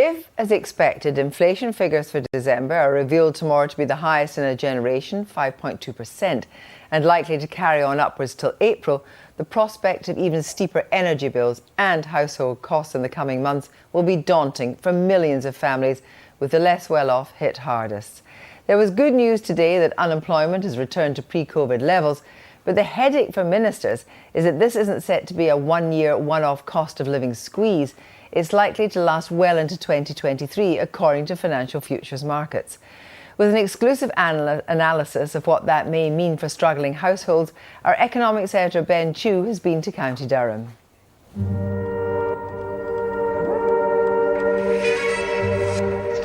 If, as expected, inflation figures for December are revealed tomorrow to be the highest in a generation, 5.2%, and likely to carry on upwards till April, the prospect of even steeper energy bills and household costs in the coming months will be daunting for millions of families, with the less well-off hit hardest. There was good news today that unemployment has returned to pre-COVID levels, but the headache for ministers is that this isn't set to be a one-year, one-off cost of living squeeze. It's likely to last well into 2023, according to financial futures markets. With an exclusive analysis of what that may mean for struggling households, our economics editor Ben Chew has been to County Durham.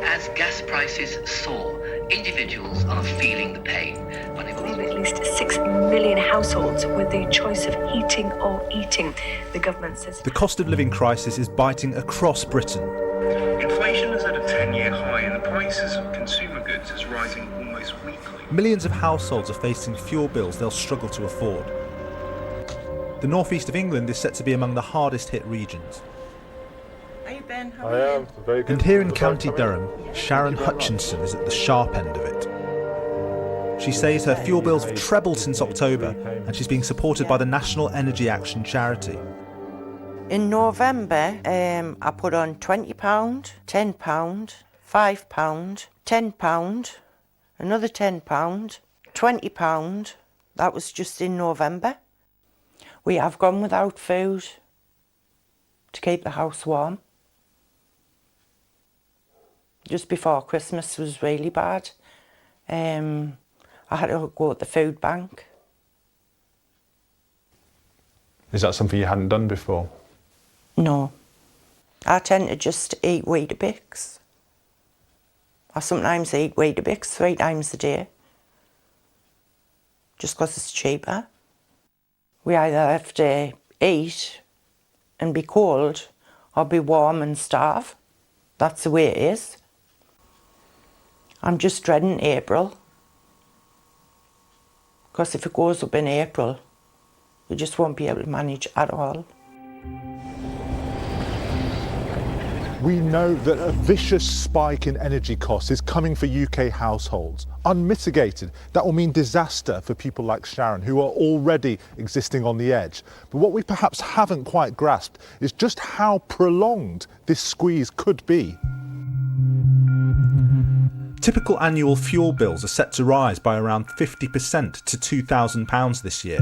As gas prices soar, individuals are feeling the pain. At least 6 million households with the choice of heating or eating. The government says the cost of living crisis is biting across Britain. Inflation is at a 10-year high and the prices of consumer goods is rising almost weekly. Millions of households are facing fuel bills they'll struggle to afford. The northeast of England is set to be among the hardest hit regions. Hey Ben, how are you? Very good. And here in County Durham, Sharon Hutchinson is at the sharp end of it. She says her fuel bills have trebled since October, and she's being supported by the National Energy Action charity. In November, I put on £20, £10, £5, £10, another £10, £20. That was just in November. We have gone without food to keep the house warm. Just before Christmas was really bad. I had to go to the food bank. Is that something you hadn't done before? No. I tend to just eat Weetabix. I sometimes eat Weetabix 3 times a day. Just because it's cheaper. We either have to eat and be cold or be warm and starve. That's the way it is. I'm just dreading April. Because if it goes up in April, we just won't be able to manage at all. We know that a vicious spike in energy costs is coming for UK households. Unmitigated, that will mean disaster for people like Sharon, who are already existing on the edge. But what we perhaps haven't quite grasped is just how prolonged this squeeze could be. Typical annual fuel bills are set to rise by around 50% to £2,000 this year.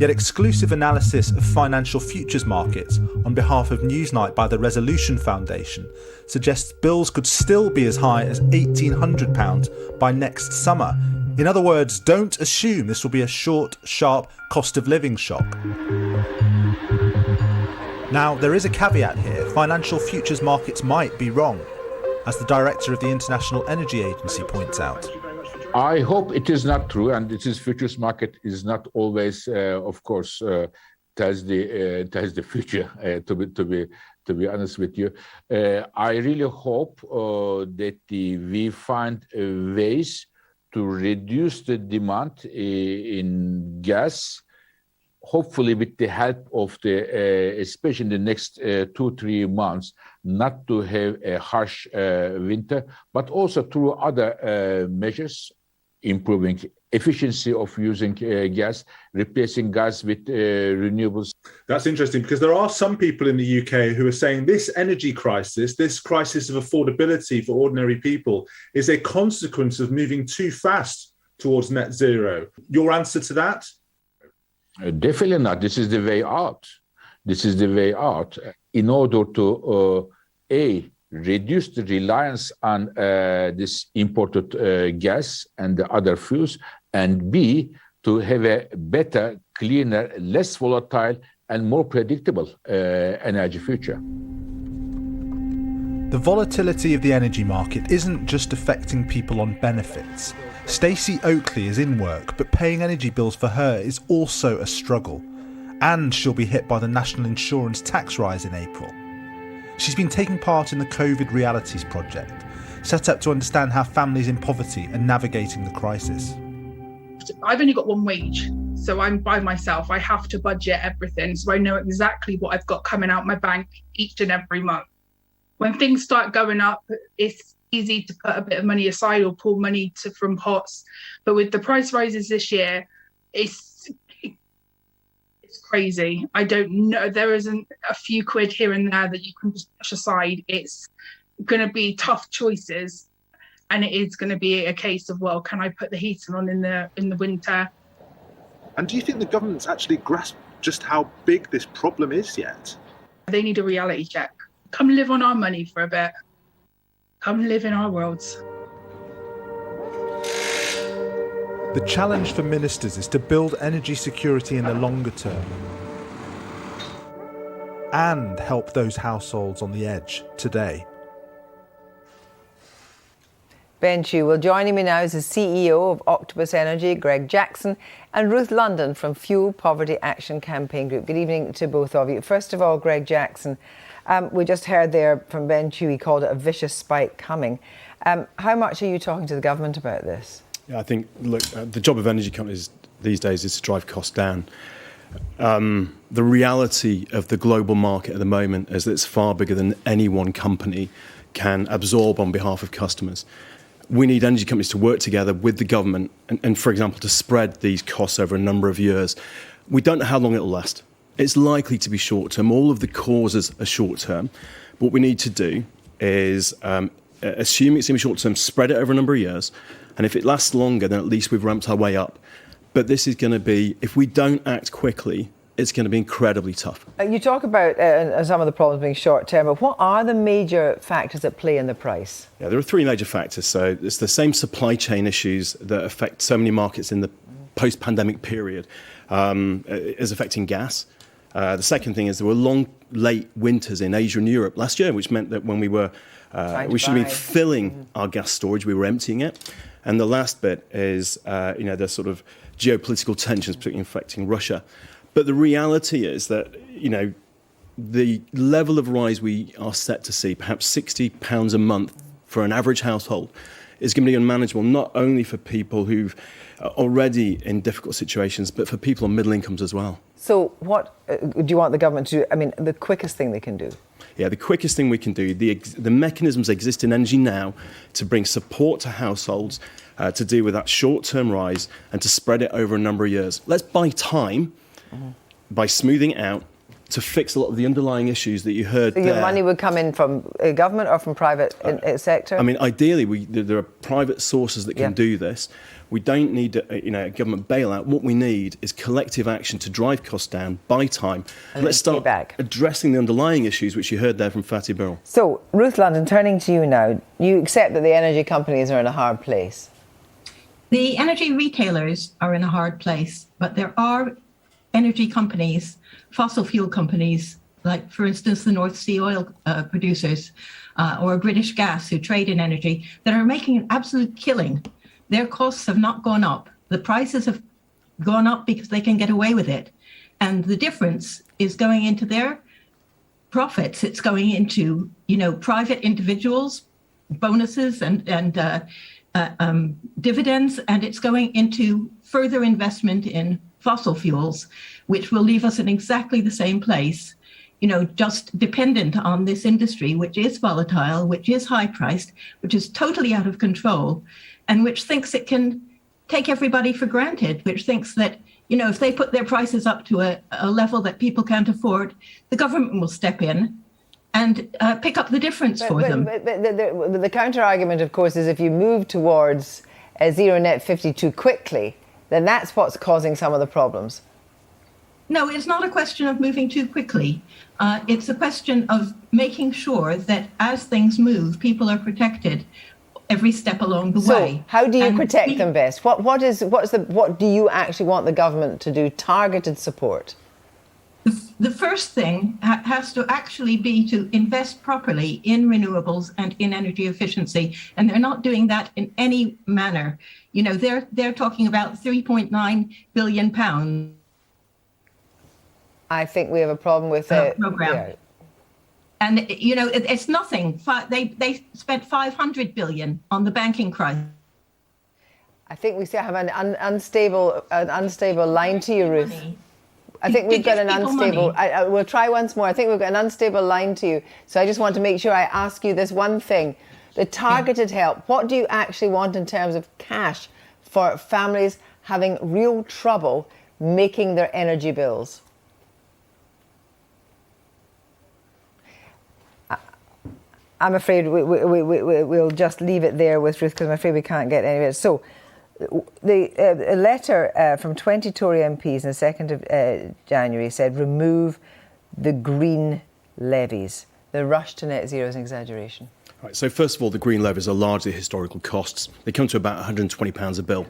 Yet exclusive analysis of financial futures markets on behalf of Newsnight by the Resolution Foundation suggests bills could still be as high as £1,800 by next summer. In other words, don't assume this will be a short, sharp cost of living shock. Now, there is a caveat here. Financial futures markets might be wrong, as the director of the International Energy Agency points out. I hope it is not true, and it is futures market is not always, of course, tells the future. To be honest with you, I really hope that we find ways to reduce the demand in gas. Hopefully, with the help of especially in the next 2-3 months, not to have a harsh winter, but also through other measures, improving efficiency of using gas, replacing gas with renewables. That's interesting, because there are some people in the UK who are saying this energy crisis, this crisis of affordability for ordinary people, is a consequence of moving too fast towards net zero. Your answer to that? Definitely not. This is the way out. This is the way out. In order to, reduce the reliance on this imported gas and the other fuels, and B, to have a better, cleaner, less volatile, and more predictable energy future. The volatility of the energy market isn't just affecting people on benefits. Stacey Oakley is in work, but paying energy bills for her is also a struggle. And she'll be hit by the national insurance tax rise in April. She's been taking part in the COVID Realities project, set up to understand how families in poverty are navigating the crisis. I've only got one wage, so I'm by myself. I have to budget everything, so I know exactly what I've got coming out my bank each and every month. when things start going up, it's easy to put a bit of money aside or pull money from pots. But with the price rises this year, it's crazy. I don't know. There isn't a few quid here and there that you can just push aside. It's going to be tough choices, and it is going to be a case of, well, can I put the heating on in the winter? And do you think the government's actually grasped just how big this problem is yet? They need a reality check. Come live on our money for a bit. Come live in our worlds. The challenge for ministers is to build energy security in the longer term and help those households on the edge today. Ben Chew. Well, joining me now is the CEO of Octopus Energy, Greg Jackson, and Ruth London from Fuel Poverty Action Campaign Group. Good evening to both of you. First of all, Greg Jackson, we just heard there from Ben Chew, he called it a vicious spike coming. How much are you talking to the government about this? Yeah, I think, look, the job of energy companies these days is to drive costs down. The reality of the global market at the moment is that it's far bigger than any one company can absorb on behalf of customers. We need energy companies to work together with the government and, for example, to spread these costs over a number of years. We don't know how long it'll last. It's likely to be short-term. All of the causes are short-term. What we need to do is, assume it's going to be short-term, spread it over a number of years. And if it lasts longer, then at least we've ramped our way up. But this is going to be, if we don't act quickly, it's going to be incredibly tough. You talk about some of the problems being short-term, but what are the major factors at play in the price? Yeah, there are three major factors. So it's the same supply chain issues that affect so many markets in the post-pandemic period is affecting gas. The second thing is there were long, late winters in Asia and Europe last year, which meant that when we were, we should have been filling our gas storage, we were emptying it. And the last bit is, the sort of geopolitical tensions, particularly affecting Russia. But the reality is that, the level of rise we are set to see, perhaps £60 a month for an average household, is going to be unmanageable, not only for people who've already in difficult situations, but for people on middle incomes as well. So what do you want the government to do? I mean, the quickest thing they can do? Yeah, the quickest thing we can do, the mechanisms exist in energy now to bring support to households, to deal with that short-term rise and to spread it over a number of years. Let's buy time by smoothing it out to fix a lot of the underlying issues that you heard there. So your money would come in from government or from private sector? I mean, ideally, there are private sources that can do this. We don't need a government bailout. What we need is collective action to drive costs down, buy time. And let's start addressing the underlying issues, which you heard there from Fatih Birol. So, Ruth London, turning to you now, you accept that the energy companies are in a hard place? The energy retailers are in a hard place, but there are energy companies, fossil fuel companies, like, for instance, the North Sea oil producers or British Gas, who trade in energy, that are making an absolute killing. Their costs have not gone up. The prices have gone up because they can get away with it. And the difference is going into their profits. It's going into, private individuals, bonuses and dividends, and it's going into further investment in fossil fuels, which will leave us in exactly the same place, just dependent on this industry, which is volatile, which is high priced, which is totally out of control, and which thinks it can take everybody for granted, which thinks that, if they put their prices up to a level that people can't afford, the government will step in and pick up the difference for them. But the counter-argument, of course, is if you move towards zero net 50 too quickly, then that's what's causing some of the problems. No, it's not a question of moving too quickly. It's a question of making sure that as things move, people are protected every step along the way. So, how do you protect them best? What do you actually want the government to do? Targeted support. The first thing has to actually be to invest properly in renewables and in energy efficiency, and they're not doing that in any manner. They're talking about £3.9 billion. I think we have a problem with the program. Yeah. And it's nothing. They spent 500 billion on the banking crisis. I think we still have an unstable line to you, Ruth. I think we've got an give people unstable. money. We'll try once more. I think we've got an unstable line to you. So I just want to make sure I ask you this one thing: the targeted help. What do you actually want in terms of cash for families having real trouble making their energy bills? I'm afraid we'll just leave it there with Ruth because I'm afraid we can't get anywhere. So a letter from 20 Tory MPs on the 2nd of January said remove the green levies. The rush to net zero is an exaggeration. Right, so first of all, the green levies are largely historical costs. They come to about £120 a bill.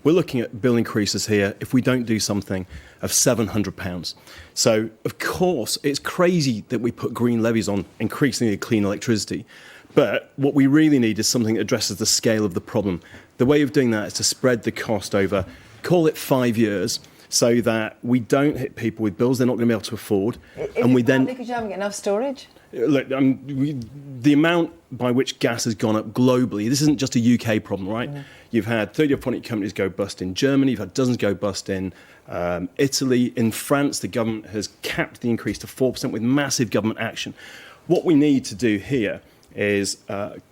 We're looking at bill increases here, if we don't do something, of £700. So, of course, it's crazy that we put green levies on increasingly clean electricity. But what we really need is something that addresses the scale of the problem. The way of doing that is to spread the cost over, call it 5 years, so that we don't hit people with bills they're not going to be able to afford. And we then because you haven't got enough storage. Look, the amount by which gas has gone up globally, this isn't just a UK problem, right? You've had 30 operating companies go bust in Germany, you've had dozens go bust in Italy. In France, the government has capped the increase to 4% with massive government action. What we need to do here is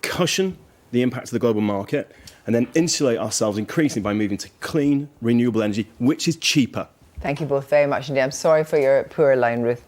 cushion the impact of the global market and then insulate ourselves increasingly by moving to clean, renewable energy, which is cheaper. Thank you both very much indeed. I'm sorry for your poor line, Ruth.